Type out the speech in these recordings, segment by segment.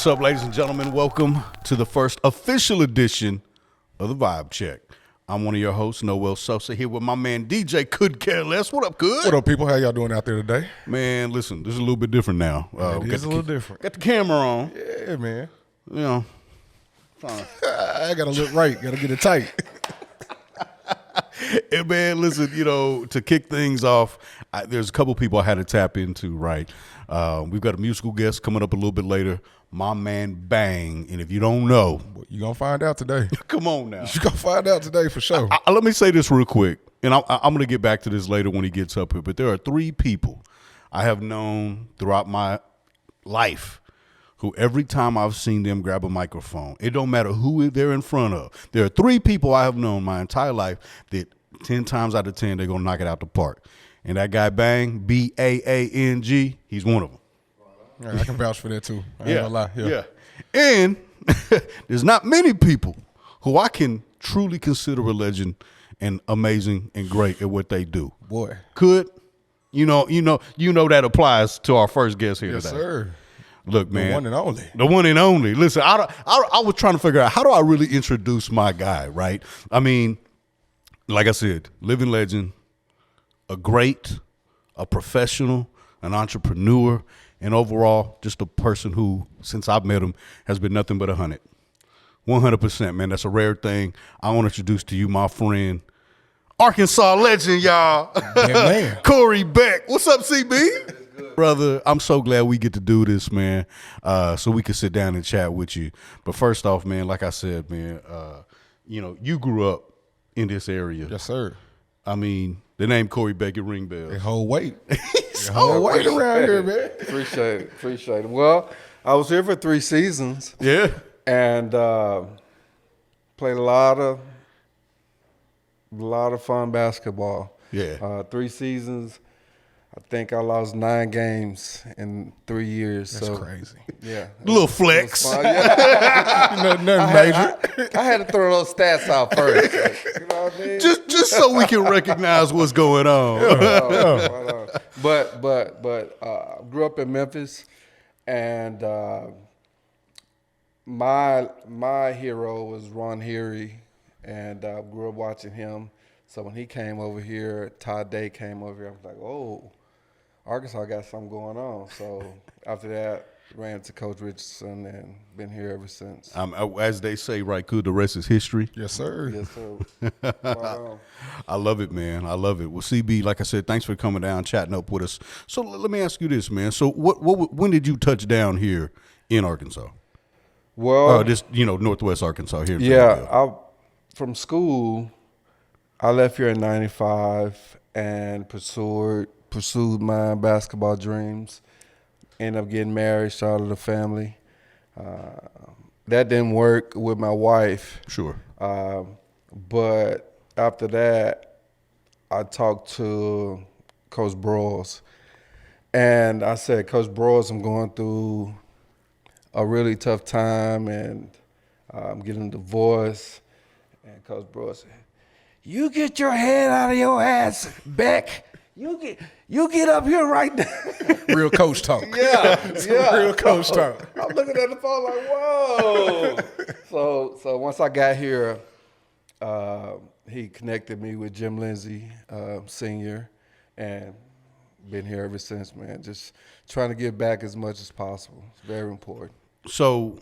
What's up, ladies and gentlemen? Welcome to the first official edition of the Vibe Check. I'm one of your hosts, Noel Sosa, here with my man DJ Cudcarless. What up, Cud? What up, people? How y'all doing out there today? Man, listen, this is a little bit different now. It is a little different. Got the camera on. Yeah, man. You know. I got to look right. Got to get it tight. And man, listen, you know, to kick things off, there's a couple people I had to tap into, right? We've got a musical guest coming up a little bit later, my man Baang. And if you don't know, You're going to find out today. come on now. You're going to find out today for sure. Let me say this real quick, and I'm going to get back to this later when he gets up here, but there are three people I have known throughout my life who every time I've seen them grab a microphone, it don't matter who they're in front of. There are three people I have known my entire life that 10 times out of 10, they're going to knock it out the park. And that guy Baang, B-A-A-N-G, he's one of them. Yeah, I can vouch for that too. I ain't gonna lie. Yeah. And there's not many people who I can truly consider a legend and amazing and great at what they do. Boy. Could, you know that applies to our first guest here Yes, today. sir. Look, man. The one and only. The one and only. Listen, I was trying to figure out, how do I really introduce my guy, right? I mean, like I said, living legend, a professional, an entrepreneur, and overall, just a person who, since I've met him, has been nothing but 100%, man. That's a rare thing. I want to introduce to you my friend, Arkansas legend, y'all. Yeah, man. Corey Beck. What's up, CB? Brother, I'm so glad we get to do this, man, so we can sit down and chat with you. But first off, man, like I said, man, you grew up in this area. Yes, sir. I mean, the name Corey Beck, it ring bells. The whole weight. The whole weight around here, man. Appreciate it. Well, I was here for 3 seasons. Yeah. And played a lot of fun basketball. Yeah. 3 seasons. I think I lost 9 games in 3 years. That's so crazy. Yeah. A little flex. Nothing major. I had to throw those stats out first. You know what I mean? Just so we can recognize what's going on. But grew up in Memphis, and my hero was Ron Heary, and grew up watching him. So when he came over here, Todd Day came over here. I was like, oh, Arkansas got something going on. So after that, ran to Coach Richardson and been here ever since. As they say, right, Cool, the rest is history. Yes, sir. Yes, sir. I love it, man. I love it. Well, CB, like I said, thanks for coming down, chatting up with us. So let me ask you this, man. So when did you touch down here in Arkansas? Well, Northwest Arkansas here. Yeah, from school, I left here in '95 and pursued my basketball dreams. Ended up getting married, started a family. That didn't work with my wife. Sure. But after that, I talked to Coach Broyles. And I said, Coach Broyles, I'm going through a really tough time, and I'm getting a divorce. And Coach Broyles said, you get your head out of your ass, Beck. You get up here right now. Real coach talk. Yeah. Real coach talk. I'm looking at the phone like, whoa. So once I got here, he connected me with Jim Lindsay, Sr., and been here ever since, man. Just trying to give back as much as possible. It's very important. So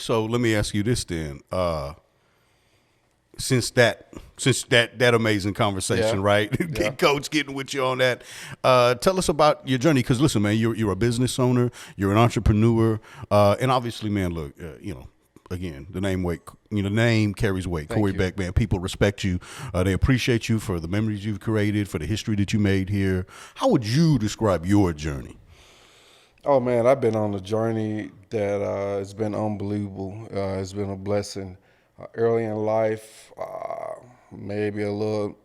let me ask you this then. Since that amazing conversation, Yeah. right? Yeah. Coach getting with you on that. Tell us about your journey, because listen, man, you're a business owner, you're an entrepreneur, and obviously, man, look, again, the name carries weight. Thank Corey you. Beck, man, people respect you. They appreciate you for the memories you've created, for the history that you made here. How would you describe your journey? Oh, man, I've been on a journey that has been unbelievable. It's been a blessing. Early in life, maybe a little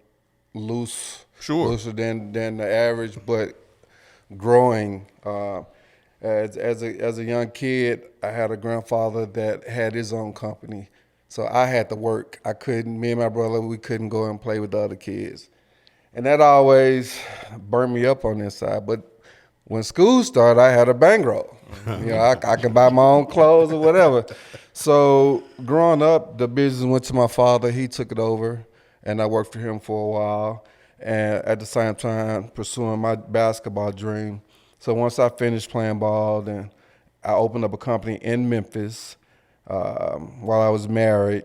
looser than the average, but growing. As a young kid, I had a grandfather that had his own company, so I had to work. Me and my brother, we couldn't go and play with the other kids. And that always burned me up on this side. But when school started, I had a bankroll. I can buy my own clothes or whatever. So growing up, the business went to my father. He took it over, and I worked for him for a while, and at the same time pursuing my basketball dream. So once I finished playing ball, then I opened up a company in Memphis while I was married.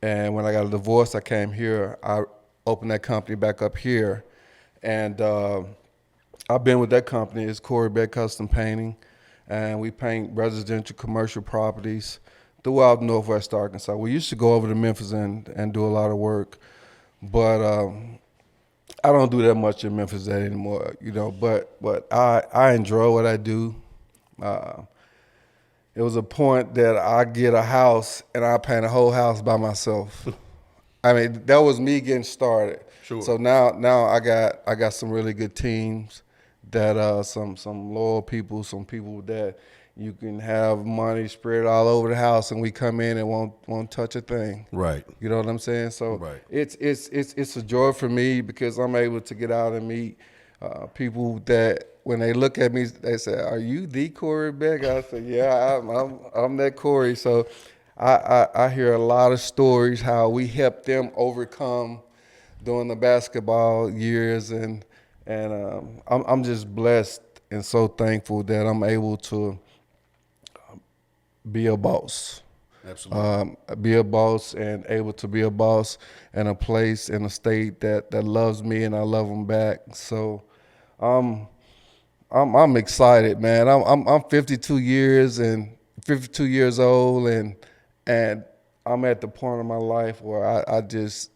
And when I got a divorce, I came here. I opened that company back up here. And I've been with that company. It's Corey Beck Painting. And we paint residential commercial properties throughout Northwest Arkansas. We used to go over to Memphis and do a lot of work. But I don't do that much in Memphis anymore, But I enjoy what I do. It was a point that I get a house and I paint a whole house by myself. I mean, that was me getting started. Sure. So now I got some really good teams that some loyal people, some people that you can have money spread all over the house, and we come in and won't touch a thing. Right. You know what I'm saying? So Right. it's a joy for me because I'm able to get out and meet people that when they look at me, they say, "Are you the Corey Beck?" I say, "Yeah, I'm that Corey." So I hear a lot of stories how we helped them overcome during the basketball years, and I'm just blessed and so thankful that I'm able to be a boss. Absolutely. Be a boss and able to be a boss in a place, in a state that loves me and I love them back. So I'm excited, man. I'm 52 years old, and I'm at the point of my life where I just,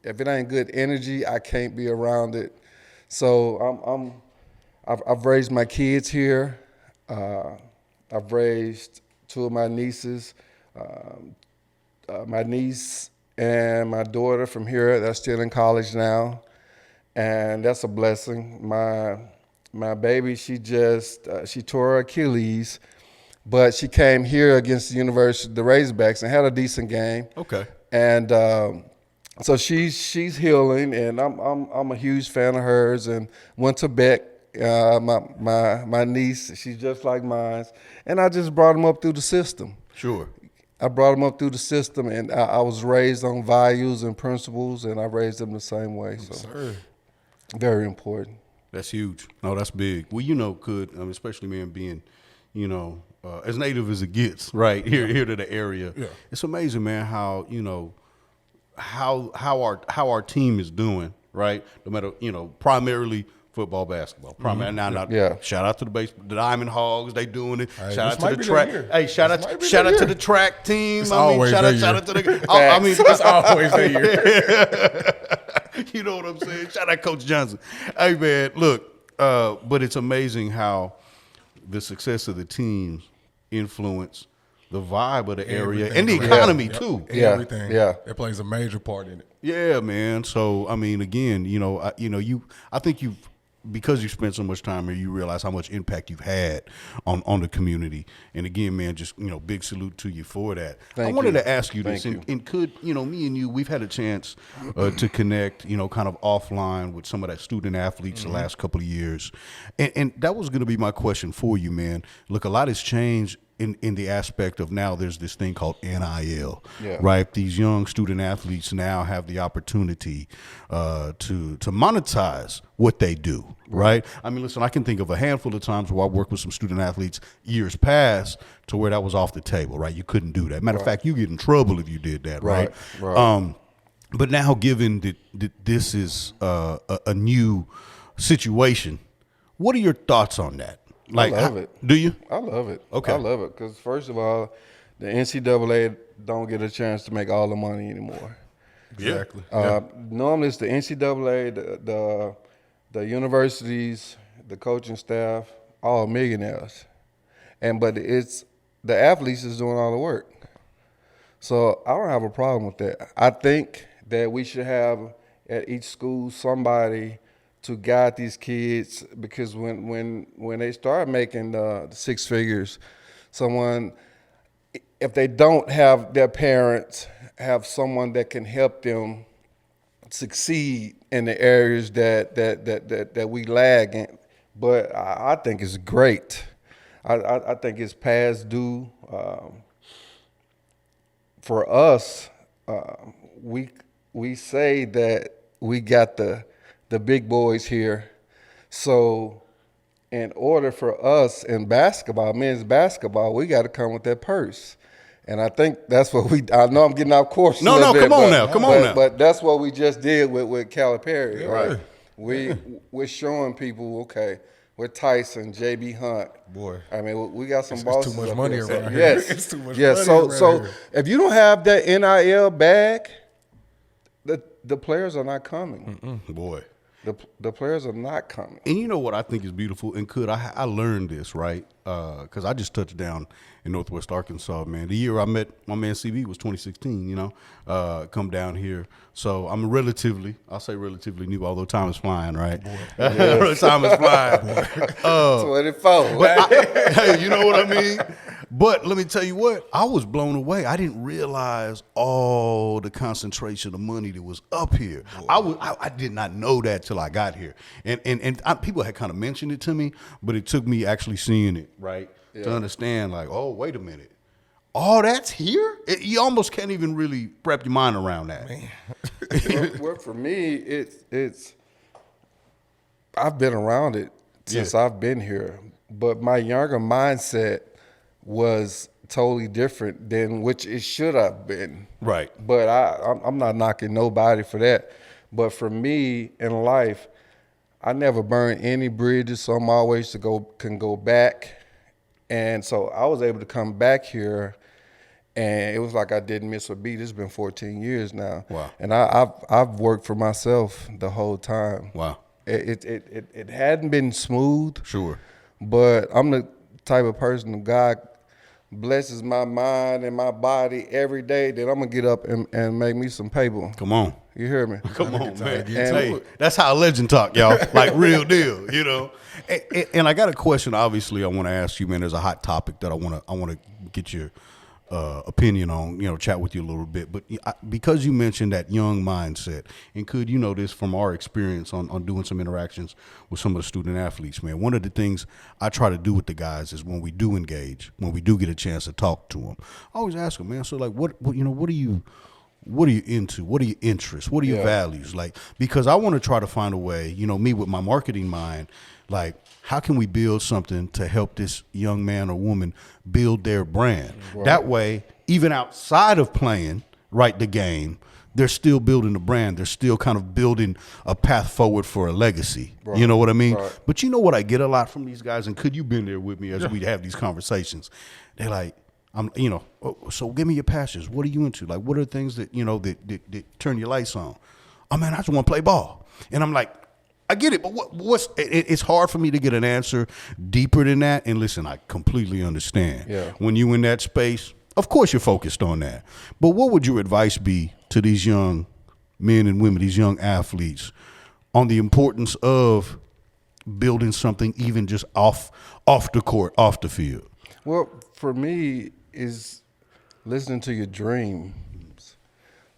if it ain't good energy, I can't be around it. So I've raised my kids here. I've raised two of my nieces, my niece and my daughter from here. They're still in college now, and that's a blessing. My baby, she tore her Achilles, but she came here against the University, the Razorbacks, and had a decent game. Okay. And so she's healing, and I'm a huge fan of hers. And went to Beck, my niece, she's just like mine, and I just brought them up through the system. Sure. I brought them up through the system, and I was raised on values and principles, and I raised them the same way. So, Sir. very important. That's huge. No, that's big. Well, especially man being, as native as it gets, right here to the area. Yeah. It's amazing, man, how how our team is doing, right? No matter primarily football, basketball. Primarily Yeah. Shout out to the Diamond Hogs, they doing it. Hey, Shout this out might to the be track. their year. Hey, shout This out might be shout their out to year. the track team. It's always shout their out to year. the. It's always their year. You know what I'm saying? Shout out Coach Johnson. Hey, man, look, but it's amazing how the success of the teams influence the vibe of the area and the economy, too. Yeah. Everything. Yeah. It plays a major part in it. Yeah, man. So, I mean, again, I think you've, because you spent so much time here, you realize how much impact you've had on the community. And again, man, just, big salute to you for that. I wanted to ask you this, and could, me and you, we've had a chance to connect, kind of offline with some of that student athletes the last couple of years. And that was going to be my question for you, man. Look, a lot has changed in the aspect of now there's this thing called NIL, right? These young student athletes now have the opportunity to monetize what they do, right? I mean, listen, I can think of a handful of times where I worked with some student athletes years past to where that was off the table, right? You couldn't do that. Matter of fact, you get in trouble if you did that, right? But now, given that this is a new situation, what are your thoughts on that? Like, I love it. Do you? I love it. Okay. I love it because, first of all, the NCAA don't get a chance to make all the money anymore. Exactly. Normally, it's the NCAA, the universities, the coaching staff, all millionaires. But it's the athletes is doing all the work. So I don't have a problem with that. I think that we should have at each school somebody to guide these kids, because when they start making the six figures, if they don't have their parents, have someone that can help them succeed in the areas that we lag in, but I think it's great. I think it's past due. For us, we say that we got the big boys here, so in order for us in basketball, men's basketball, we got to come with that purse. And I think that's what I know I'm getting off course a little bit. Come on now. But that's what we just did with Calipari, Yeah, right? yeah. We're showing people, okay, with Tyson, JB Hunt. Boy. I mean, we got some It's bosses too much up money here. around here. Yes. It's too much yes. money So around here. if you don't have that NIL bag, the players are not coming. Boy. The players are not coming. And you know what I think is beautiful? And I learned this, right? Because I just touched down in Northwest Arkansas, man. The year I met my man CB was 2016, you know, come down here. So I'm relatively new, although time is flying, right? Time is flying. 24. But you know what I mean? But let me tell you what, I was blown away. I didn't realize all the concentration of money that was up here. I did not know that till I got here. And people had kind of mentioned it to me, but it took me actually seeing it, right, to understand, like, oh, wait a minute. All that's here? You almost can't even really wrap your mind around that. Well, for me, it's I've been around it since I've been here, but my younger mindset was totally different than which it should have been. Right. But I'm not knocking nobody for that. But for me in life, I never burned any bridges, so I'm always can go back. And so I was able to come back here, and it was like I didn't miss a beat. It's been 14 years now. Wow. And I've worked for myself the whole time. Wow. It hadn't been smooth. Sure. But I'm the type of person that God blesses my mind and my body every day, that I'm going to get up and make me some paper. Come on. You hear me? Come on, man. And That's how a legend talk, y'all. Like real deal, you know. And I got a question. Obviously, I want to ask you, man. There's a hot topic that I want to get your opinion on. You know, chat with you a little bit. But because you mentioned that young mindset, and could you know this from our experience on doing some interactions with some of the student athletes, man. One of the things I try to do with the guys is when we do engage, when we do get a chance to talk to them, I always ask them, man. So like, what are you into? What are your interests? What are your values? Like, because I want to try to find a way, you know, me with my marketing mind, like, how can we build something to help this young man or woman build their brand? Right. That way, even outside of playing, right, the game, they're still building the brand. They're still kind of building a path forward for a legacy. Right. You know what I mean? Right. But you know what I get a lot from these guys, and could you been there with me as we have these conversations? They're like, so give me your passions. What are you into? Like, what are things that, you know, that turn your lights on? Oh, man, I just want to play ball. And I'm like, I get it, but it's hard for me to get an answer deeper than that. And listen, I completely understand. Yeah. When you in that space, of course you're focused on that. But what would your advice be to these young men and women, these young athletes, on the importance of building something even just off the court, off the field? Well, for me, is listening to your dreams.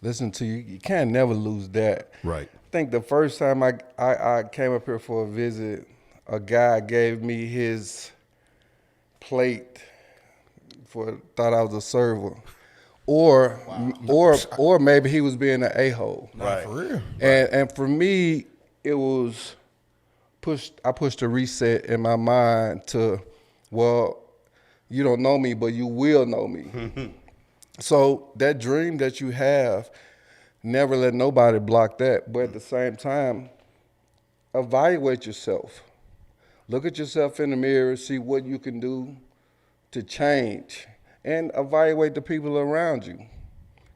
Listen to you can't never lose that. Right. I think the first time I came up here for a visit, a guy gave me his plate thought I was a server. Or maybe he was being an a-hole. Right. For real. And for me, it was I pushed a reset in my mind to, well, you don't know me, but you will know me. So that dream that you have, never let nobody block that. But at the same time, evaluate yourself. Look at yourself in the mirror, see what you can do to change, and evaluate the people around you,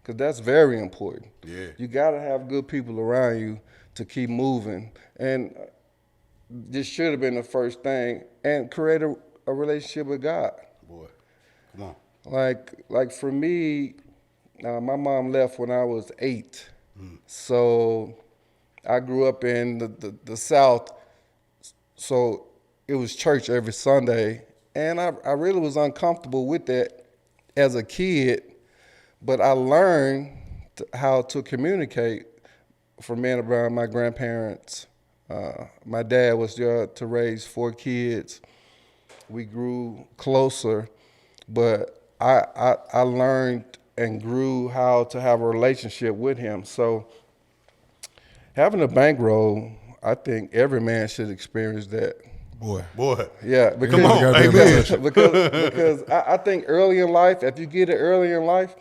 because that's very important. Yeah. You got to have good people around you to keep moving. And this should have been the first thing, and create a relationship with God. Boy, come on. Like for me, my mom left when I was 8. So I grew up in the South, so it was church every Sunday. And I really was uncomfortable with that as a kid, but I learned how to communicate from being around my grandparents, My dad was there to raise 4 kids. We grew closer, but I learned and grew how to have a relationship with him. So having a bankroll, I think every man should experience that. Boy. Yeah, because, Come on, amen. because I think early in life, if you get it early in life,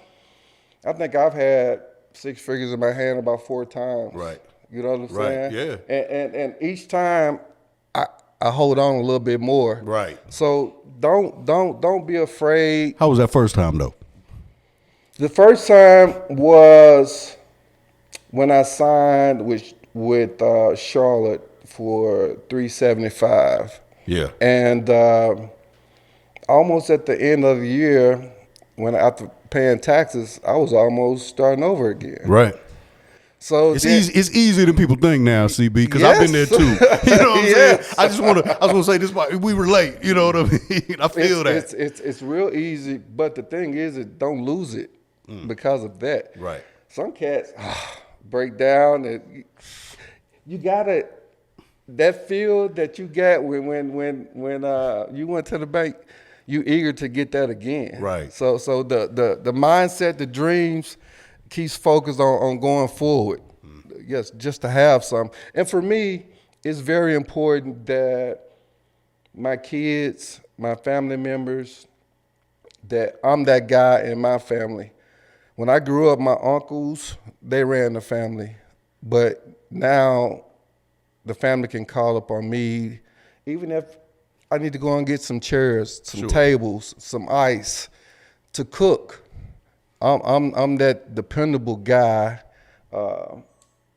I think I've had 6 figures in my hand about 4 times. Right. You know what I'm Right, saying? yeah. And each time I hold on a little bit more. Right. So don't be afraid. How was that first time though? The first time was when I signed with Charlotte for $375. Yeah. And almost at the end of the year, after paying taxes, I was almost starting over again. Right. So It's easier than people think now, CB, because I've been there Yes. too. You know what I'm Yes. saying? I just want to say this part. We relate. You know what I mean? I feel that. It's real easy, but the thing is, don't lose it because of that. Right. Some cats break down, and you gotta that feel that you got when you went to the bank. You eager to get that again. Right. So the mindset, the dreams, keeps focused on going forward. Yes, just to have some. And for me, it's very important that my kids, my family members, that I'm that guy in my family. When I grew up, my uncles, they ran the family. But now the family can call upon me, even if I need to go and get some chairs, some tables, some ice to cook. I'm that dependable guy.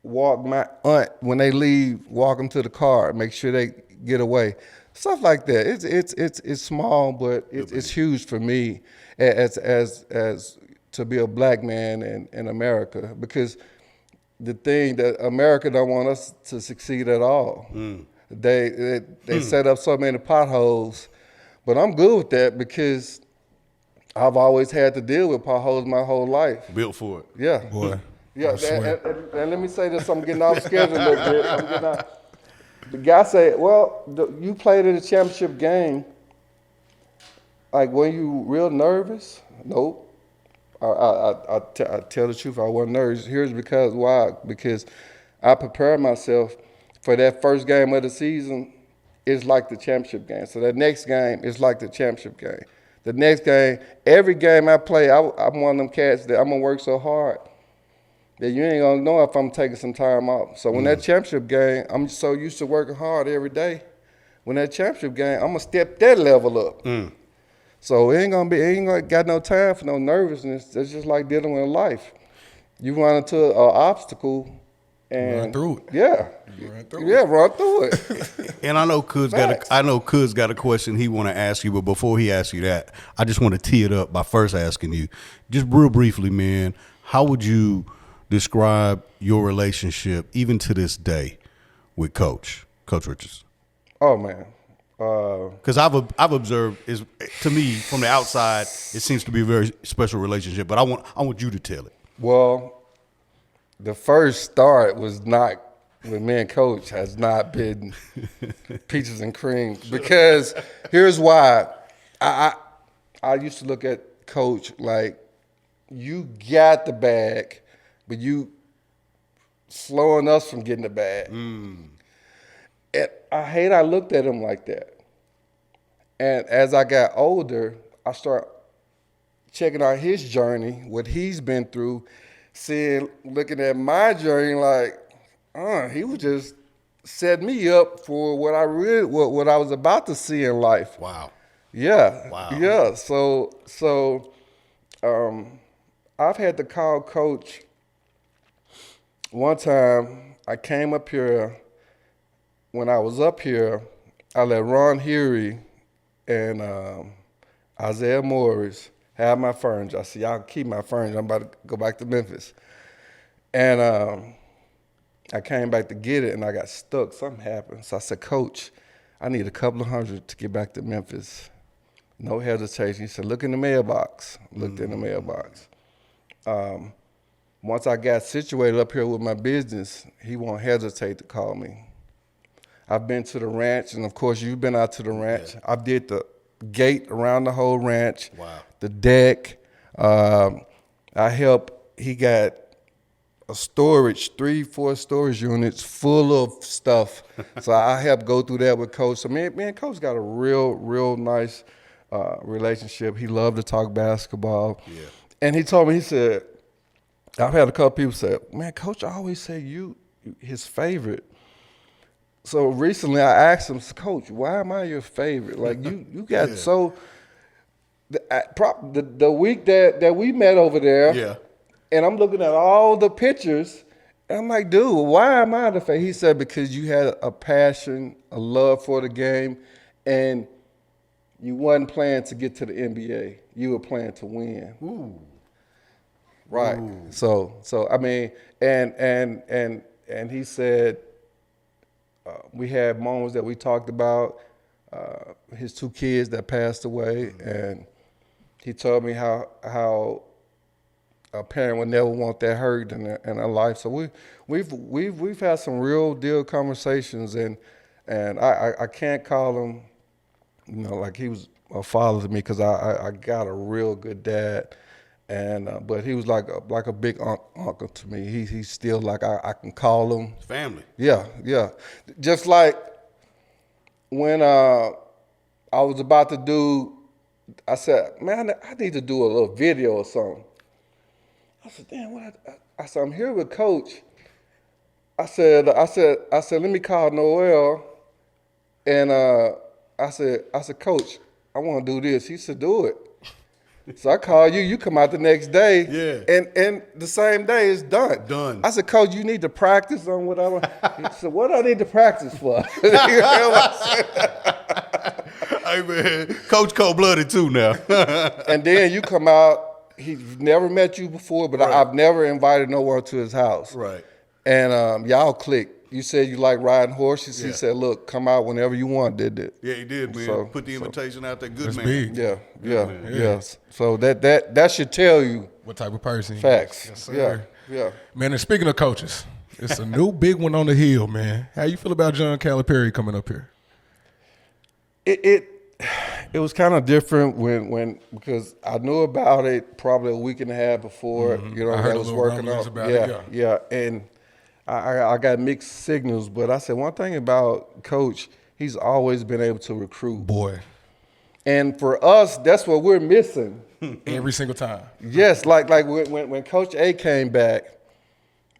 Walk my aunt when they leave, walk them to the car, make sure they get away. Stuff like that. It's small, but it's huge for me as to be a black man in America, because the thing that America don't want us to succeed at all. They set up so many potholes, but I'm good with that because I've always had to deal with potholes my whole life. Built for it. Yeah. Boy. Yeah, and let me say this, I'm getting off schedule a little bit. The guy said, well, you played in a championship game. Like, were you real nervous? Nope. I tell the truth, I wasn't nervous. Here's why. Because I prepared myself for that first game of the season. It's like the championship game. So that next game is like the championship game. The next game, every game I play, I'm one of them cats that I'm going to work so hard that you ain't going to know if I'm taking some time off. So when that championship game, I'm so used to working hard every day. When that championship game, I'm going to step that level up. So it ain't got no time for no nervousness. It's just like dealing with life. You run into an obstacle and Run through it. Yeah. Run through Run through it. And I know Cud's got a question he want to ask you, but before he asks you that, I just want to tee it up by first asking you, just real briefly, man, how would you describe your relationship, even to this day, with Coach Richardson? Oh, man. Because I've observed, to me from the outside, it seems to be a very special relationship. But I want you to tell it. Well, the first start was not with me and Coach, has not been peaches and cream, because here's why. I used to look at Coach like, you got the bag, but you slowing us from getting the bag. And I looked at him like that. And as I got older, I started checking out his journey, what he's been through, looking at my journey like, he was just setting me up for what I was about to see in life. Wow. Yeah. Wow. Yeah. So I've had to call Coach. One time I came up here. When I was up here, I let Ron Huey and Isaiah Morris have my furniture. I said, y'all keep my furniture. I'm about to go back to Memphis. And I came back to get it, and I got stuck. Something happened. So I said, Coach, I need a couple of hundred to get back to Memphis. No hesitation. He said, look in the mailbox. Looked in the mailbox. Once I got situated up here with my business, he won't hesitate to call me. I've been to the ranch, and of course you've been out to the ranch. I did the gate around the whole ranch. Wow. The deck. I helped. He got a storage, 3-4 storage units full of stuff. So I helped go through that with Coach. So me and Coach got a real nice relationship. He loved to talk basketball. Yeah. And he told me, he said, I've had a couple people say, man, Coach, I always say you his favorite. So recently I asked him, Coach, why am I your favorite? Like you got so the week that we met over there. Yeah. And I'm looking at all the pictures, and I'm like, dude, why am I the favorite? He said, because you had a passion, a love for the game, and you wasn't playing to get to the NBA. You were playing to win. Ooh. Right. Ooh. So I mean, and he said we had moments that we talked about his 2 kids that passed away, and he told me how a parent would never want that hurt in their life. So we've had some real deal conversations, and I can't call him, like he was a father to me, because I got a real good dad, and but he was like a big uncle to me. He's still like I can call him Family. Yeah. Just like when I was about to do, I said, man, I need to do a little video or something. I said, damn, I said, I'm here with Coach. I said, let me call Noel. And I said, Coach, I want to do this. He said, do it. So I called you. You come out the next day. Yeah. And the same day it's done. Done. I said, Coach, you need to practice on what I want. He said, what do I need to practice for? You know what I'm saying? Hey, man. Coach cold-blooded, too, now. And then you come out. He's never met you before, but I've never invited no one to his house. Right. And y'all clicked. You said you like riding horses. Yeah. He said, look, come out whenever you want, did it? Yeah, he did, man. So- Put the invitation out there. Good That's man. big. Yeah. So that should tell you What type of person? he is. facts. Yes, sir. Yeah. Man, and speaking of coaches, it's a new big one on the hill, man. How you feel about John Calipari coming up here? It was kind of different when because I knew about it probably a week and a half before. You know, I heard I a was little working rumblings on. about it, Yeah. And I got mixed signals, but I said one thing about Coach, he's always been able to recruit. Boy, And for us, that's what we're missing. every single time. Yes, like when Coach A came back,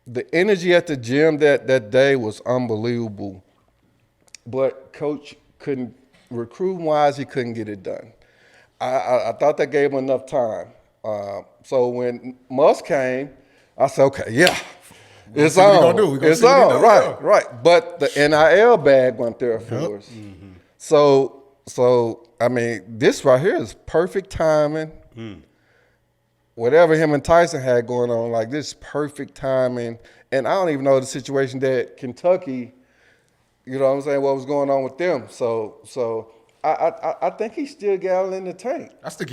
the energy at the gym that day was unbelievable. But Coach couldn't, recruiting-wise, he couldn't get it done. I thought that gave him enough time. So when Musk came, I said, okay, yeah, it's see what he on. gonna do. We gonna It's see what he on, do. right. But the NIL bag went there for us. So I mean, this right here is perfect timing. Whatever him and Tyson had going on, like this perfect timing. And I don't even know the situation that Kentucky, you know what I'm saying, what was going on with them. So I think he still got it in the tank. I think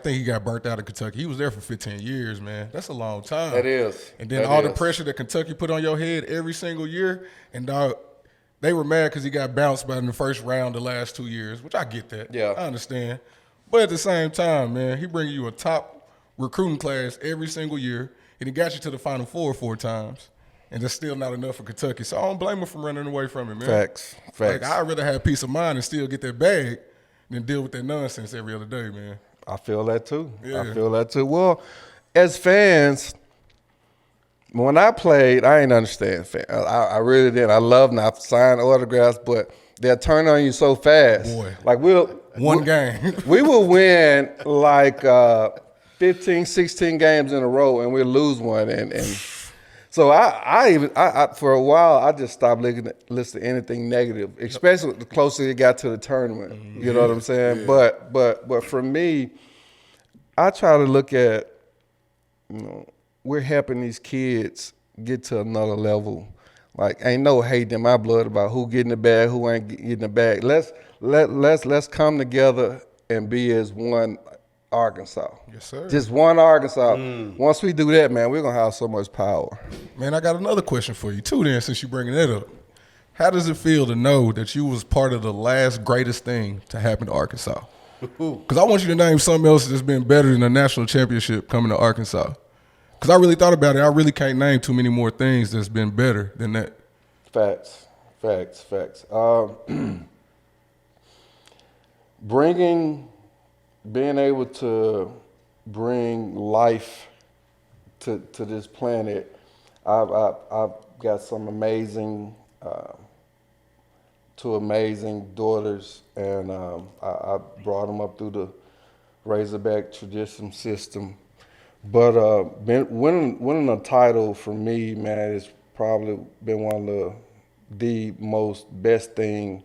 he got burnt out of Kentucky. He was there for 15 years, man. That's a long time. That is. And then That all the is. pressure that Kentucky put on your head every single year, and dog, they were mad because he got bounced by in the first round the last 2 years, which I get that. Yeah. I understand. But at the same time, man, he bringing you a top recruiting class every single year, and he got you to the Final Four 4 times. And that's still not enough for Kentucky. So I don't blame him for running away from it, man. Facts. Like, I'd rather have peace of mind and still get that bag than deal with that nonsense every other day, man. I feel that too. Yeah. I feel that too. Well, as fans, when I played, I ain't understand fans. I really didn't. I loved them. I signed autographs, but they'll turn on you so fast. Boy. Like One game. we will win like 15, 16 games in a row, and we'll lose one. And so I for a while, I just stopped listening to anything negative, especially the closer it got to the tournament. You know what I'm saying? Yeah. But for me, I try to look at, we're helping these kids get to another level. Like, ain't no hate in my blood about who getting the bag, who ain't getting the bag. Let's come together and be as one Arkansas. Yes, sir. Just one Arkansas. Once we do that, man, we're gonna have so much power. Man, I got another question for you too then, since you're bringing that up. How does it feel to know that you was part of the last greatest thing to happen to Arkansas? Because I want you to name something else that's been better than a national championship coming to Arkansas. Because I really thought about it. I really can't name too many more things that's been better than that. Facts. Being able to bring life to this planet, I've got some amazing, two amazing daughters, and I brought them up through the Razorback tradition system. But winning a title for me, man, has probably been one of the most best thing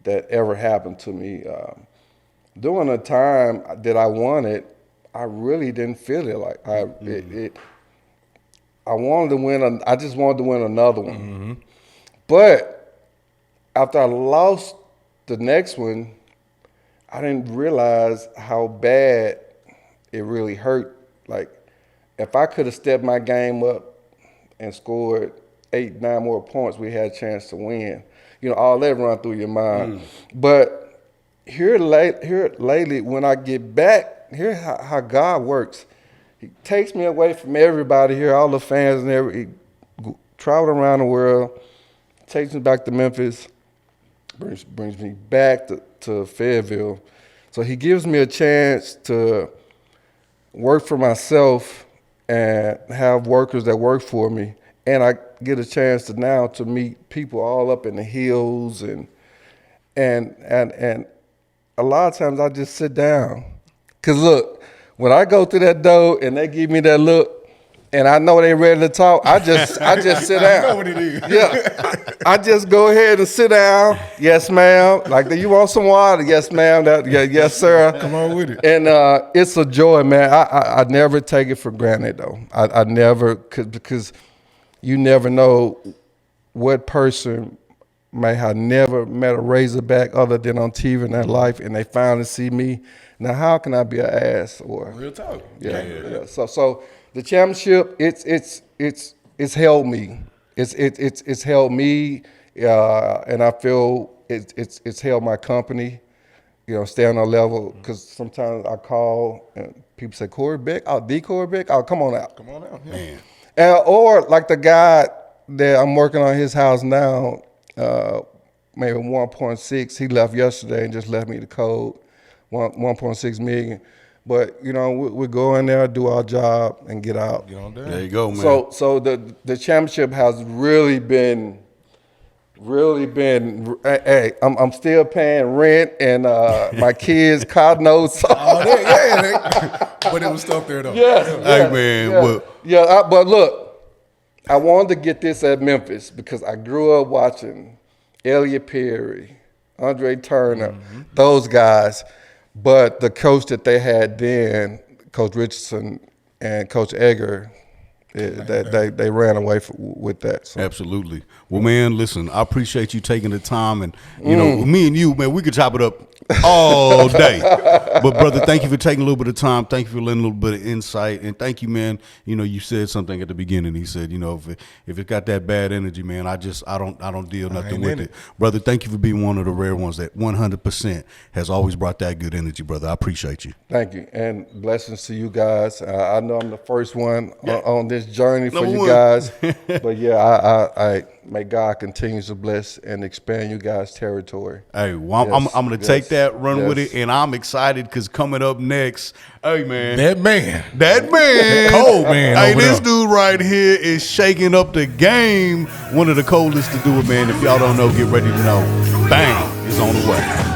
that ever happened to me. During the time that I won it, I really didn't feel it like I wanted to win. I just wanted to win another one. Mm-hmm. But after I lost the next one, I didn't realize how bad it really hurt. Like, if I could have stepped my game up and scored 8, 9 more points, we had a chance to win. You know, all that run through your mind. But here lately, when I get back, here's how God works. He takes me away from everybody here, all the fans and everything. Traveled around the world, takes me back to Memphis, brings me back to Fayetteville. So he gives me a chance to work for myself and have workers that work for me. And I get a chance to meet people all up in the hills and a lot of times I just sit down. Cause look, when I go through that door and they give me that look and I know they ready to talk, I just sit down. I know what it is. Yeah. I just go ahead and sit down. Yes, ma'am. Like, do you want some water? Yes, ma'am. Yes, sir. Come on with it. And it's a joy, man. I never take it for granted though. I never, because you never know what person may have never met a Razorback other than on TV in their life, and they finally see me. Now, how can I be an ass? Or Real talk. yeah. So the championship, it's held me. It's held me, and I feel it's held my company. You know, stay on a level, because sometimes I call and people say, Corey Beck, the Corey Beck, come on out. Come on out, man. Or like the guy that I'm working on his house now, maybe 1.6. He left yesterday and just left me the code, 1.6 million. But you know, we go in there, do our job, and get out. Get on down. There you go, man. So the championship has really been. Hey, I'm still paying rent and my kids' car notes. But it was stuff there though. Hey, man. But look. I wanted to get this at Memphis because I grew up watching Elliot Perry, Andre Turner, those guys. But the coach that they had then, Coach Richardson and Coach Egger, they ran away with that. So. Absolutely. Well, man, listen, I appreciate you taking the time, and you know, me and you, man, we could chop it up all day. But brother, thank you for taking a little bit of time. Thank you for letting a little bit of insight, and thank you, man. You know, you said something at the beginning. He said, you know, if it got that bad energy, man, I don't deal nothing with it. Brother, thank you for being one of the rare ones that 100% has always brought that good energy, brother. I appreciate you. Thank you, and blessings to you guys. I know I'm the first one on this journey for you one. guys, but yeah, I may God continue to bless and expand you guys' territory. Hey, well, I'm going to take that, run with it, and I'm excited because coming up next, hey, man. That man. Cold man. Hey, this dude right here is shaking up the game. One of the coldest to do it, man. If y'all don't know, get ready to know. Baang is on the way.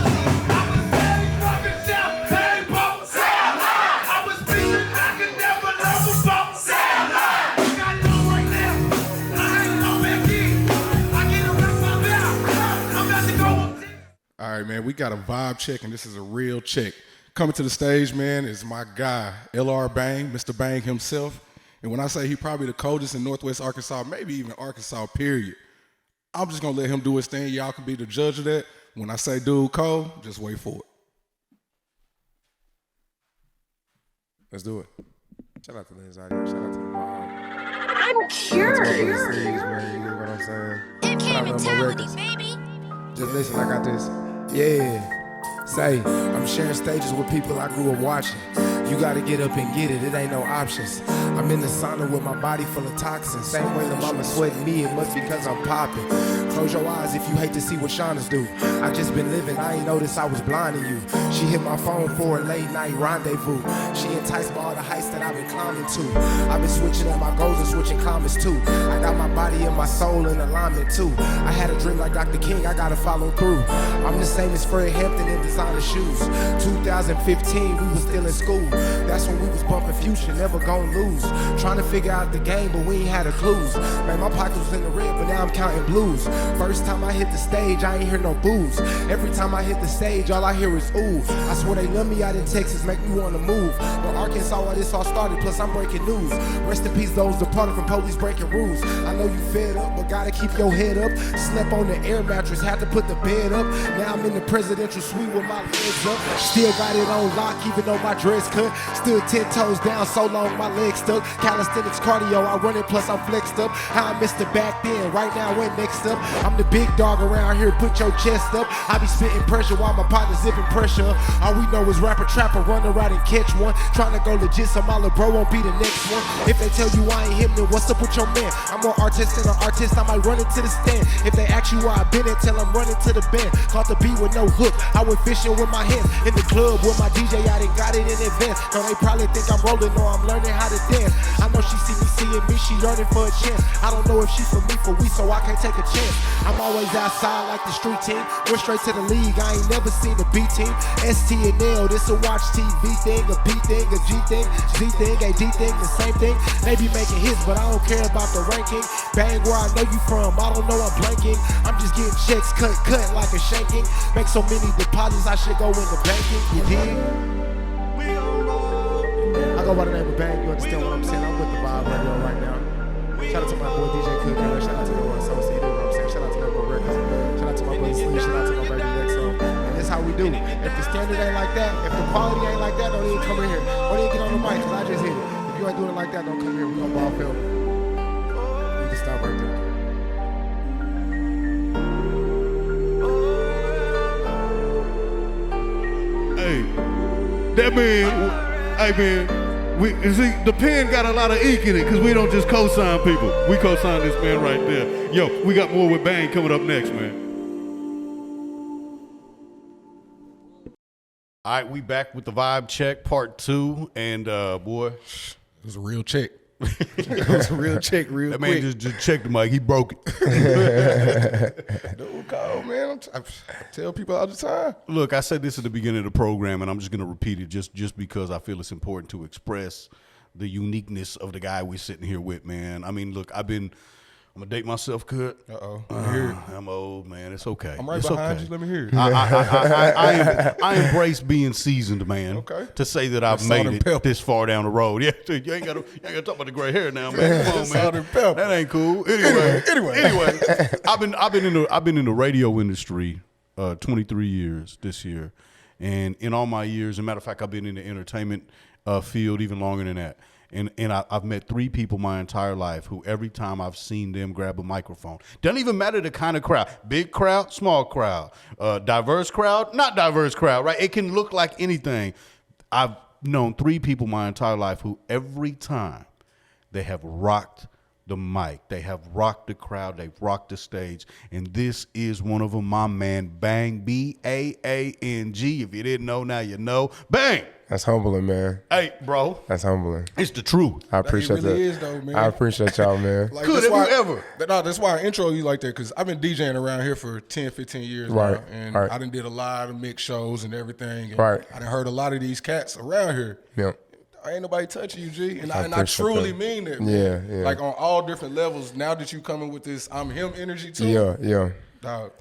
All right, man, we got a vibe check, and this is a real check. Coming to the stage, man, is my guy, L.R. Baang, Mr. Baang himself. And when I say he probably the coldest in Northwest Arkansas, maybe even Arkansas, period, I'm just going to let him do his thing. Y'all can be the judge of that. When I say dude cold, just wait for it. Let's do it. Shout out to Liz out here. Shout out to the mom. I'm cured. You know what I'm saying? It came more records. Just listen, I got this. Yeah. Say, I'm sharing stages with people I grew up watching. You gotta get up and get it, it ain't no options. I'm in the sauna with my body full of toxins. Same way the mama sweating me, it must be cause I'm popping. Close your eyes if you hate to see what Shaunas do. I just been living, I ain't noticed I was blinding you. She hit my phone for a late night rendezvous. She enticed by all the heights that I've been climbing to. I've been switching up my goals and switching climates too. I got my body and my soul in alignment too. I had a dream like Dr. King, I gotta follow through. I'm the same as Fred Hampton in designer shoes. 2015, we was still in school. That's when we was bumping Future, never gon' lose. Trying to figure out the game, but we ain't had a clues. Man, my pockets was in the red, but now I'm counting blues. First time I hit the stage, I ain't hear no boos. Every time I hit the stage, all I hear is ooh. I swear they love me out in Texas, make me wanna move. But Arkansas, where this all started, plus I'm breaking news. Rest in peace those departed from police breaking rules. I know you fed up, but gotta keep your head up. Slept on the air mattress, had to put the bed up. Now I'm in the presidential suite with my legs up. Still got it on lock, even though my dress cut. Still 10 toes down, so long my legs stuck. Calisthenics cardio, I run it, plus I'm flexed up. How I missed it back then, right now went next up. I'm the big dog around here, put your chest up. I be spitting pressure while my partner zipping pressure up. All we know is rapper, trapper, run around and catch one. Trying to go legit, so my little bro won't be the next one. If they tell you I ain't him, then what's up with your man? I'm more artist than an artist, I might run into the stand. If they ask you where I been at, tell them running to the band. Caught the beat with no hook, I went fishing with my hands. In the club with my DJ, I done got it in advance. No, they probably think I'm rolling or I'm learning how to dance. I know she see me seeing me, she yearning for a chance. I don't know if she for me, for we, so I can't take a chance. I'm always outside like the street team. Went straight to the league, I ain't never seen a B team. ST and L, this a watch TV thing, a P thing, a G thing, Z thing, a D thing, the same thing. They be making hits, but I don't care about the ranking. Bang where I know you from, I don't know I'm blanking. I'm just getting checks cut like a shanking. Make so many deposits, I should go into banking, you dig? I go by the name of Bang, you understand what I'm saying? I'm with the Vibe Radio right now. Shout out to my boy DJ Cudcarless, shout out to Noel Sosa, you know what I'm saying? Shout out to Noel Records, shout out to my brother Sleep, shout out to my baby Nexo. And that's how we do. If the standard ain't like that, if the quality ain't like that, don't even come in here. Don't even get on the mic, cause I just hit it. If you ain't doing it like that, don't come here, we gon' ball film. We can stop right there. Hey, that man, hey man, see, the pen got a lot of ink in it because we don't just co-sign people. We co-sign this man right there. Yo, we got more with Bang coming up next, man. All right, we back with the Vibe Check Part 2, and boy, It was a real check. It was a real check, real that quick. man just checked the mic. He broke it. Dude, cold, man. I tell people all the time. Look, I said this at the beginning of the program, and I'm just going to repeat it just because I feel it's important to express the uniqueness of the guy we're sitting here with, man. I mean, look, I'm going to date myself, Cut. Uh-oh. Let me hear it. I'm old, man. It's okay. I'm right it's behind okay. you. Let me hear it. I embrace being seasoned, man. Okay. To say that I've Salt made and it pepper. this far down the road. Yeah, dude, you ain't got to talk about the gray hair now, man. Come on, Salt man. and pepper. That ain't cool. Anyway, Anyway. I've been in the radio industry 23 years this year, and in all my years, as a matter of fact, I've been in the entertainment field even longer than that. And I've met 3 people my entire life who every time I've seen them grab a microphone, doesn't even matter the kind of crowd, big crowd, small crowd, diverse crowd, not diverse crowd, right? It can look like anything. I've known 3 people my entire life who every time they have rocked the mic, they have rocked the crowd, they've rocked the stage, and this is one of them, my man, Bang, B-A-A-N-G. If you didn't know, now you know. Bang! That's humbling, man. Hey, bro. That's humbling. It's the truth. I appreciate It really that. is, though, man. I appreciate y'all, man. Like, Could that's have why- you ever? No, that's why I intro you like that, because I've been DJing around here for 10, 15 years Right, now. And right. I done did a lot of mix shows and everything. And Right. I done heard a lot of these cats around here. Yeah. Ain't nobody touching you, G. And I appreciate truly that. mean that, man. Yeah, yeah. Like on all different levels. Now that you coming with this I'm him energy too. Yeah. Dog.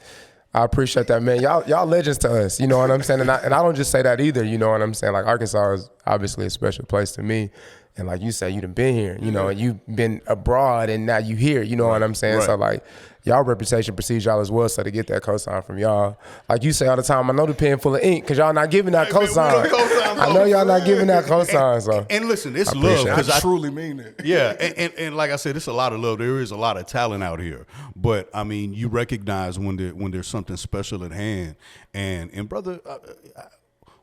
I appreciate that, man. Y'all legends to us. You know what I'm saying? And I don't just say that either. You know what I'm saying? Like, Arkansas is obviously a special place to me. And like you say, you done been here, you know, and you've been abroad and now you here, you know what I'm saying? Right. So like y'all reputation precedes y'all as well. So to get that cosign from y'all, like you say all the time, I know the pen full of ink because y'all not giving that cosign. I know y'all not giving that cosign. So And listen, it's I love appreciate it. because I truly mean it. Yeah, and like I said, it's a lot of love. There is a lot of talent out here, but I mean, you recognize when there's something special at hand. And brother,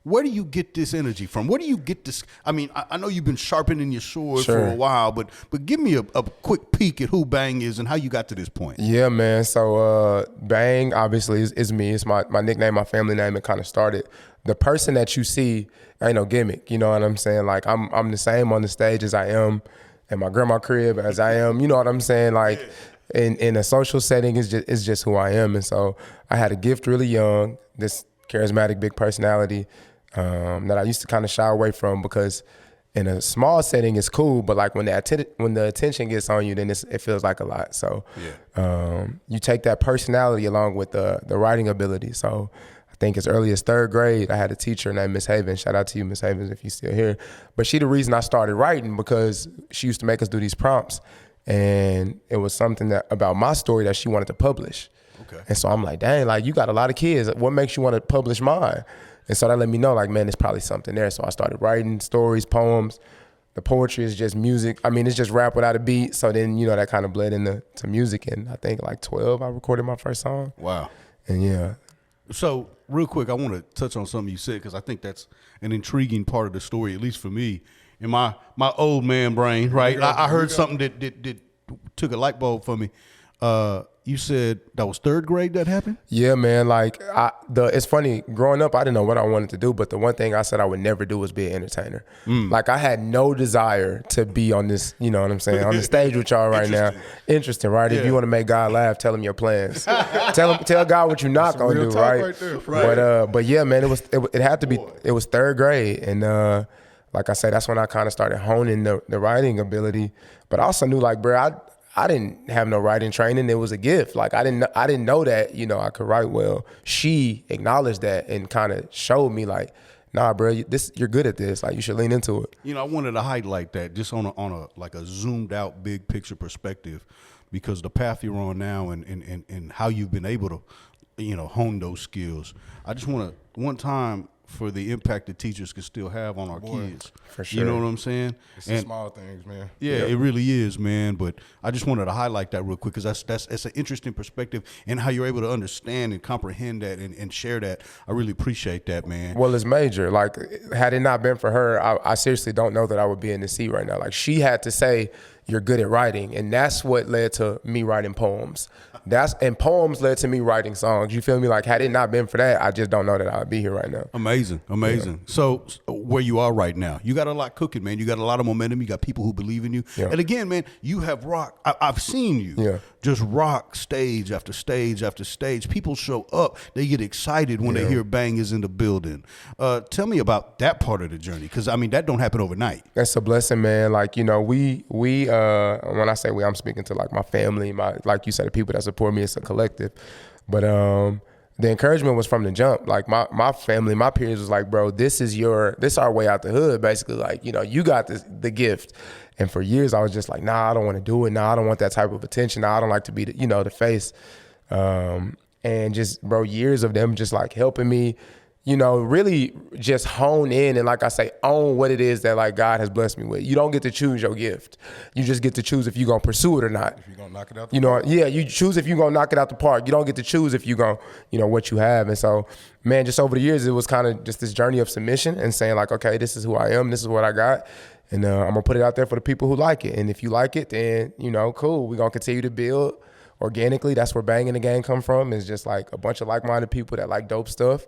where do you get this energy from? Where do you get this? I mean, I know you've been sharpening your sword for a while, but give me a quick peek at who Baang is and how you got to this point. Yeah, man. So Baang obviously is me. It's my nickname, my family name. It kind of started. The person that you see ain't no gimmick. You know what I'm saying? Like I'm the same on the stage as I am in my grandma's crib as I am. You know what I'm saying? Like in a social setting, it's just who I am. And so I had a gift really young. This charismatic, big personality that I used to kind of shy away from because in a small setting it's cool, but like when the attention gets on you, then it feels like a lot. So you take that personality along with the writing ability. So I think as early as third grade, I had a teacher named Miss Havens. Shout out to you, Miss Havens, if you're still here. But she the reason I started writing because she used to make us do these prompts, and it was something about my story that she wanted to publish. Okay. And so I'm like, dang, like you got a lot of kids. What makes you want to publish mine? And so that let me know, like, man, there's probably something there. So I started writing stories, poems. The poetry is just music. I mean, it's just rap without a beat. So then, you know, that kind of bled into music. And I think like 12, I recorded my first song. Wow. And yeah. So real quick, I want to touch on something you said because I think that's an intriguing part of the story, at least for me. In my old man brain, right? I heard something that took a light bulb for me. You said that was third grade that happened? Yeah, man. Like, it's funny. Growing up, I didn't know what I wanted to do, but the one thing I said I would never do was be an entertainer. Like, I had no desire to be on this, you know what I'm saying, on the stage with y'all right now. Interesting, right? Yeah. If you want to make God laugh, tell him your plans. tell God what you're not gonna do, right? But yeah, man, it had to be. It was third grade, and like I said, that's when I kind of started honing the writing ability. But I also knew, like, bro, I didn't have no writing training. It was a gift. Like I didn't know that, you know, I could write well. She acknowledged that and kind of showed me like, nah, bro, you're good at this. Like you should lean into it. You know, I wanted to highlight that just on a zoomed out big picture perspective, because the path you're on now and how you've been able to, you know, hone those skills. I just want to one time for the impact that teachers can still have on our kids. For sure. You know what I'm saying? It's the small things, man. Yeah, it really is, man. But I just wanted to highlight that real quick because that's an interesting perspective and how you're able to understand and comprehend that and share that. I really appreciate that, man. Well, it's major. Like, had it not been for her, I seriously don't know that I would be in the seat right now. Like, she had to say, you're good at writing. And that's what led to me writing poems. And poems led to me writing songs. You feel me? Like, had it not been for that, I just don't know that I would be here right now. Amazing. Yeah. So where you are right now, you got a lot cooking, man. You got a lot of momentum. You got people who believe in you. Yeah. And again, man, you have rock. I've seen you just rock stage after stage after stage. People show up. They get excited when they hear Baang is in the building. Tell me about that part of the journey, because, I mean, that don't happen overnight. That's a blessing, man. Like, you know, we when I say we, I'm speaking to, like, my family, like you said, the people that support me. It's a collective. But the encouragement was from the jump. Like, my family, my peers was like, bro, this is our way out the hood, basically. Like, you know, you got the gift. And for years, I was just like, nah, I don't want to do it. Nah, I don't want that type of attention. Nah, I don't like to be the face. And just, bro, years of them just, like, helping me, you know, really just hone in and, like I say, own what it is that, like, God has blessed me with. You don't get to choose your gift. You just get to choose if you're going to pursue it or not. If you're going to knock it out the park. Yeah, you choose if you're going to knock it out the park. You don't get to choose if you're going to, you know, what you have. And so, man, just over the years, it was kind of just this journey of submission and saying, like, okay, this is who I am. This is what I got. And I'm going to put it out there for the people who like it. And if you like it, then, you know, cool. We're going to continue to build organically. That's where Baang in the Gang come from. It's just like a bunch of like-minded people that like dope stuff.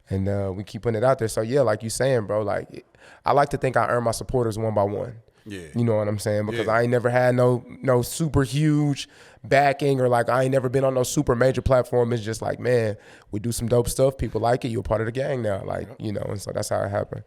And we keep putting it out there. So, yeah, like you saying, bro, like, I like to think I earn my supporters one by one. Yeah. You know what I'm saying? Because I ain't never had no super huge backing, or, like, I ain't never been on no super major platform. It's just like, man, we do some dope stuff. People like it. You're a part of the gang now. Like, you know, and so that's how it happened.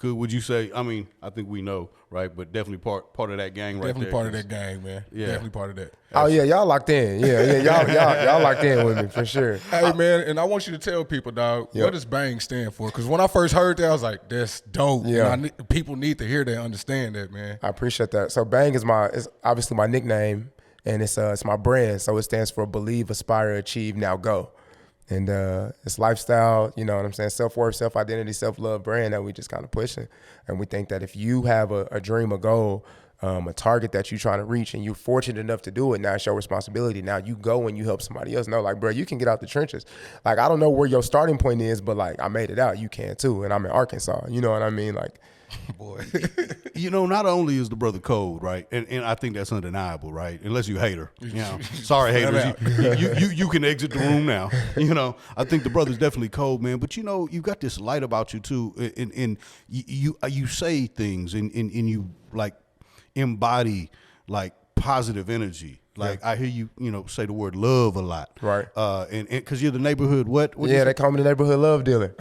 Would you say? I mean, I think we know, right? But definitely part of that gang, right? Definitely part of that gang, man. Yeah. Definitely part of that. Oh yeah, y'all locked in. Yeah, y'all locked in with me for sure. Hey man, and I want you to tell people, dog, what does Baang stand for? Because when I first heard that, I was like, "That's dope." Yeah. And people need to hear that, understand that, man. I appreciate that. So Baang is obviously my nickname, and it's my brand. So it stands for Believe, Aspire, Achieve, Now Go. And it's lifestyle, you know what I'm saying, self-worth, self-identity, self-love brand that we just kind of pushing. And we think that if you have a dream, a goal, a target that you're trying to reach, and you're fortunate enough to do it, now it's your responsibility. Now you go and you help somebody else know, like, bro, you can get out the trenches. Like, I don't know where your starting point is, but, like, I made it out. You can, too. And I'm in Arkansas. You know what I mean? Like, Boy. You know, not only is the brother cold, right, and I think that's undeniable, right? Unless you hater, you know. Sorry, haters, you can exit the room now. You know, I think the brother's definitely cold, man. But you know, you got this light about you too, and you say things, and you like embody like positive energy. Like I hear you, you know, say the word love a lot, right? And because you're the neighborhood, what yeah, they call me the neighborhood love dealer.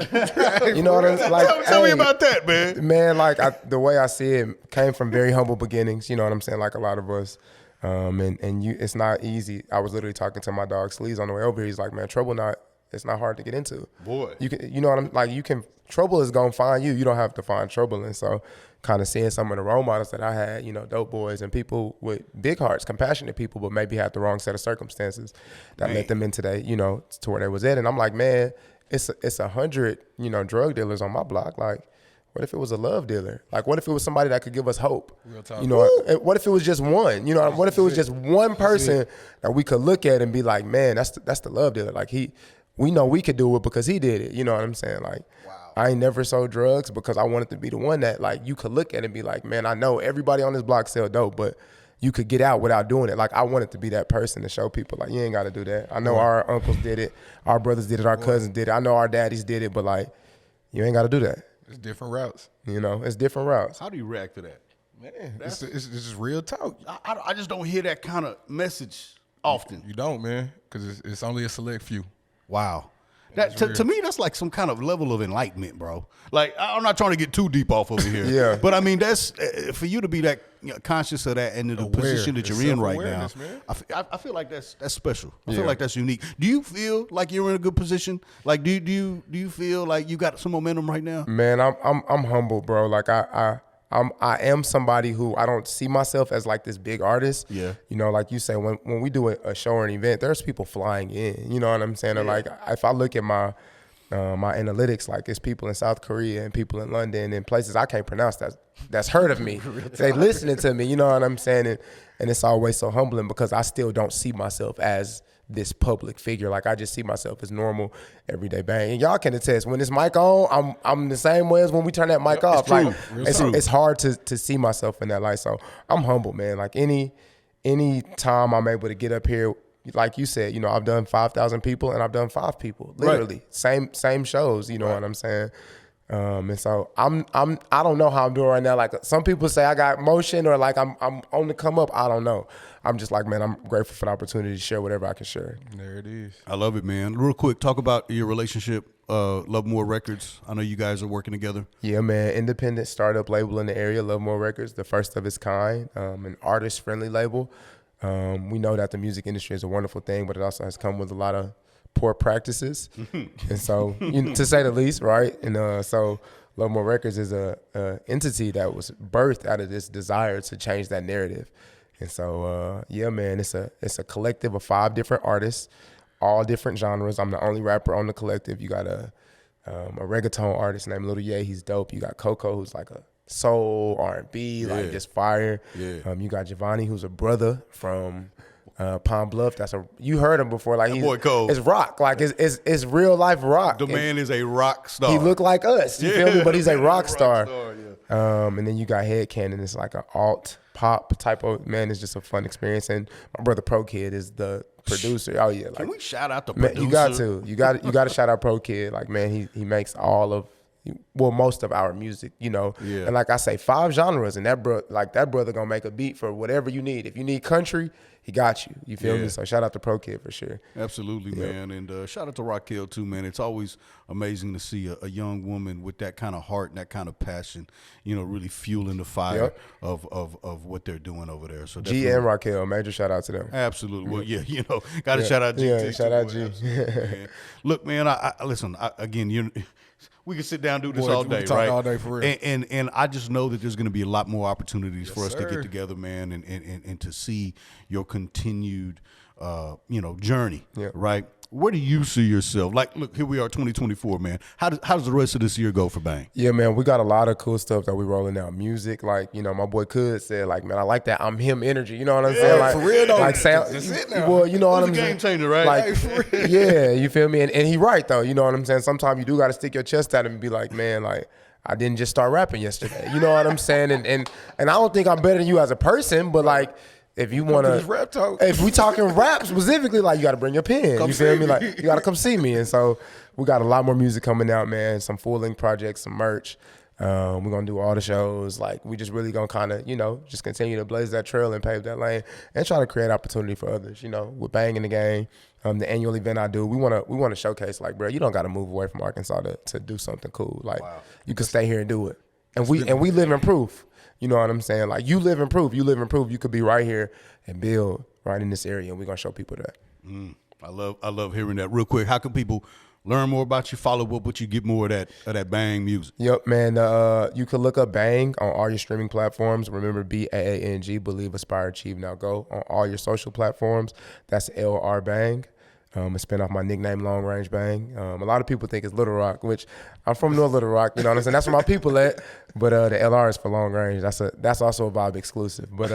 You know what I'm like? Tell me about that, man. Man, like the way I see it came from very humble beginnings. You know what I'm saying? Like a lot of us, and it's not easy. I was literally talking to my dog Sleaze on the way over here. He's like, man, it's not hard to get into. Boy, you know what I'm like? Trouble is gonna find you. You don't have to find trouble, and so. Kind of seeing some of the role models that I had, you know, dope boys and people with big hearts, compassionate people, but maybe had the wrong set of circumstances that led them into that, you know, to where they was at. And I'm like, man, it's 100, you know, drug dealers on my block. Like, what if it was a love dealer? Like, what if it was somebody that could give us hope? Real talk. You know, what if it was just one? You know, what if it was just one person that we could look at and be like, man, that's the love dealer. Like we know we could do it because he did it. You know what I'm saying? Like, I ain't never sold drugs because I wanted to be the one that, like, you could look at it and be like, man, I know everybody on this block sell dope, but you could get out without doing it. Like, I wanted to be that person to show people, like, you ain't got to do that. I know our uncles did it, our brothers did it, our cousins did it. I know our daddies did it, but, like, you ain't got to do that. It's different routes. You know, it's different routes. How do you react to that? Man, it's just real talk. I just don't hear that kind of message often. You don't, man, because it's only a select few. Wow. That to me, that's like some kind of level of enlightenment, bro. Like, I'm not trying to get too deep off over here. Yeah. But I mean, that's for you to be that conscious of that and in the position that you're in right now. Man. I feel like that's special. I feel like that's unique. Do you feel like you're in a good position? Like, do you feel like you got some momentum right now? Man, I'm humble, bro. Like I am somebody who I don't see myself as like this big artist. Yeah. You know, like you say, when we do a show or an event, there's people flying in. You know what I'm saying? Yeah. Like if I look at my analytics, like it's people in South Korea and people in London and places I can't pronounce that's heard of me. They listening to me. You know what I'm saying? And it's always so humbling because I still don't see myself as this public figure. Like I just see myself as normal, everyday Baang. And y'all can attest, when this mic on, I'm the same way as when we turn that mic off. Like it's hard to see myself in that light. So I'm humble, man. Like any time I'm able to get up here, like you said, you know, I've done 5,000 people and I've done 5 people, literally same shows. You know what I'm saying? And so I don't know how I'm doing right now. Like some people say I got motion or like I'm on the come up. I don't know. I'm just like, man, I'm grateful for the opportunity to share whatever I can share. There it is. I love it, man. Real quick, talk about your relationship, Love More Records. I know you guys are working together. Yeah, man. Independent startup label in the area, Love More Records, the first of its kind, an artist-friendly label. We know that the music industry is a wonderful thing, but it also has come with a lot of poor practices, and so to say the least, right? And so Love More Records is a entity that was birthed out of this desire to change that narrative. And so yeah, man, it's a collective of 5 different artists, all different genres. I'm the only rapper on the collective. You got a reggaeton artist named Lil Ye, he's dope. You got Coco, who's like a soul R&B, like just fire. Yeah. You got Giovanni, who's a brother from Palm Bluff. You heard him before. Like, boy cold. It's rock. Like it's real life rock. The man is a rock star. He look like us. You feel me? But he's a rock star. Yeah. And then you got Head Cannon. It's like an alt pop type of, man. It's just a fun experience. And my brother Pro Kid is the producer. Oh yeah. Like, can we shout out the producer? Man, you got to shout out Pro Kid. Like, man, he makes all of well, most of our music, you know. Yeah. And like I say, 5 genres, and that brother gonna make a beat for whatever you need. If you need country, he got you. You feel me? So shout out to Pro Kid for sure. Absolutely, man. And shout out to Raquel too, man. It's always amazing to see a young woman with that kind of heart and that kind of passion, you know, really fueling the fire of what they're doing over there. So G and Raquel, major shout out to them. Absolutely. Well, yeah, you know, got to shout out G. Yeah, shout out G. Man. Look, man, I listen, again, we can sit down and do this all day, we can talk right? all day for real. And I just know that there's going to be a lot more opportunities for us to sir. get together, man, and to see your continued, journey, right? Where do you see yourself? Like, look, here we are, 2024, man. How does the rest of this year go for Baang? Yeah, man, we got a lot of cool stuff that we rolling out. Music, like, you know, my boy Cud said, like, man, I like that I'm him energy. You know what I'm saying? Like, for real though. Like, That's it now. well, you know what It was I'm a game saying? changer, right? Like, for real. yeah, you feel me? And he right though. You know what I'm saying? Sometimes you do got to stick your chest out and be like, man, like, I didn't just start rapping yesterday. You know what I'm saying? And I don't think I'm better than you as a person, but like, if you want this rap talk. if we talking rap specifically, like, you got to bring your pen. Come You feel see me? me. Like, you got to come see me. And so we got a lot more music coming out, man. Some full-length projects, some merch. We're going to do all the shows. Like, we just really going to kind of, you know, just continue to blaze that trail and pave that lane and try to create opportunity for others, you know, with Baang in the game. The annual event I do, we want to showcase, like, bro, you don't got to move away from Arkansas to do something cool. Like, you can stay here and do it. And we live in proof. You know what I'm saying? Like, you live in proof. You live in proof. You could be right here and build right in this area, and we're going to show people that. I love hearing that. Real quick, how can people learn more about you, follow up with you, get more of that Baang music? Yep, man. You can look up Baang on all your streaming platforms. Remember, BAANG, Believe, Aspire, Achieve. Now go on all your social platforms. That's LR Baang. It's spin off my nickname, Long Range Baang. A lot of people think it's Little Rock, which I'm from North Little Rock. You know what I'm saying? That's where my people at. But the LR is for Long Range. That's also a Vibe exclusive. But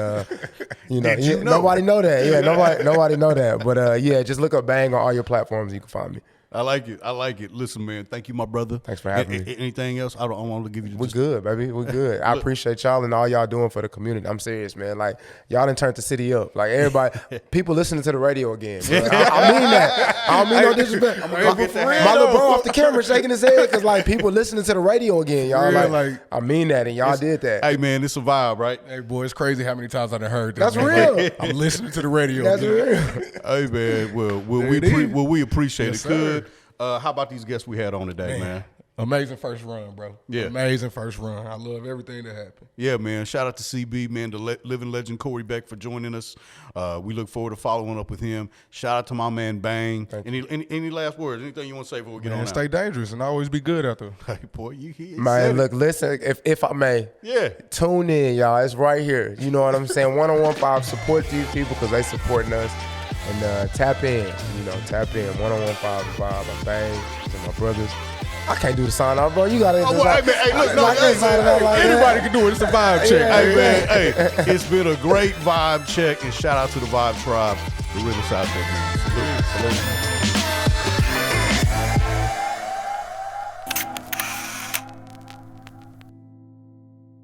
nobody know that. Yeah, nobody know that. But yeah, just look up Baang on all your platforms. You can find me. I like it. Listen, man, thank you, my brother. Thanks for having me. Anything else? I don't want to give you. We're good, baby. We're good. I appreciate y'all and all y'all doing for the community. I'm serious, man. Like, y'all done turned the city up. Like, everybody, people listening to the radio again. Bro. I mean that. I don't mean no disrespect. My little bro off the camera shaking his head because, like, people listening to the radio again. Y'all like, I mean that, and y'all did that. Hey, man, it's a vibe, right? Hey, boy, it's crazy how many times I done heard that. That's man. real. I'm listening to the radio. That's again. real. Hey, man, well, we appreciate it. Good. How about these guests we had on today, man? Amazing first run, bro. Yeah. Amazing first run. I love everything that happened. Yeah, man. Shout out to CB, man, the living legend Corey Beck for joining us. We look forward to following up with him. Shout out to my man Baang. Any last words? Anything you want to say before we get on? Stay dangerous and always be good out there. Hey, boy, you hear? Man, look, listen, if I may, tune in, y'all. It's right here. You know what I'm saying? 101.5, support these people because they supporting us. And tap in, 101.5 vibe. I'm Baang to my brothers. I can't do the sign off, bro. You got to. Anybody can do it. It's a vibe check. Yeah, hey, man, hey, it's been a great vibe check, and shout out to the Vibe Tribe, the realest out there, man. Salute.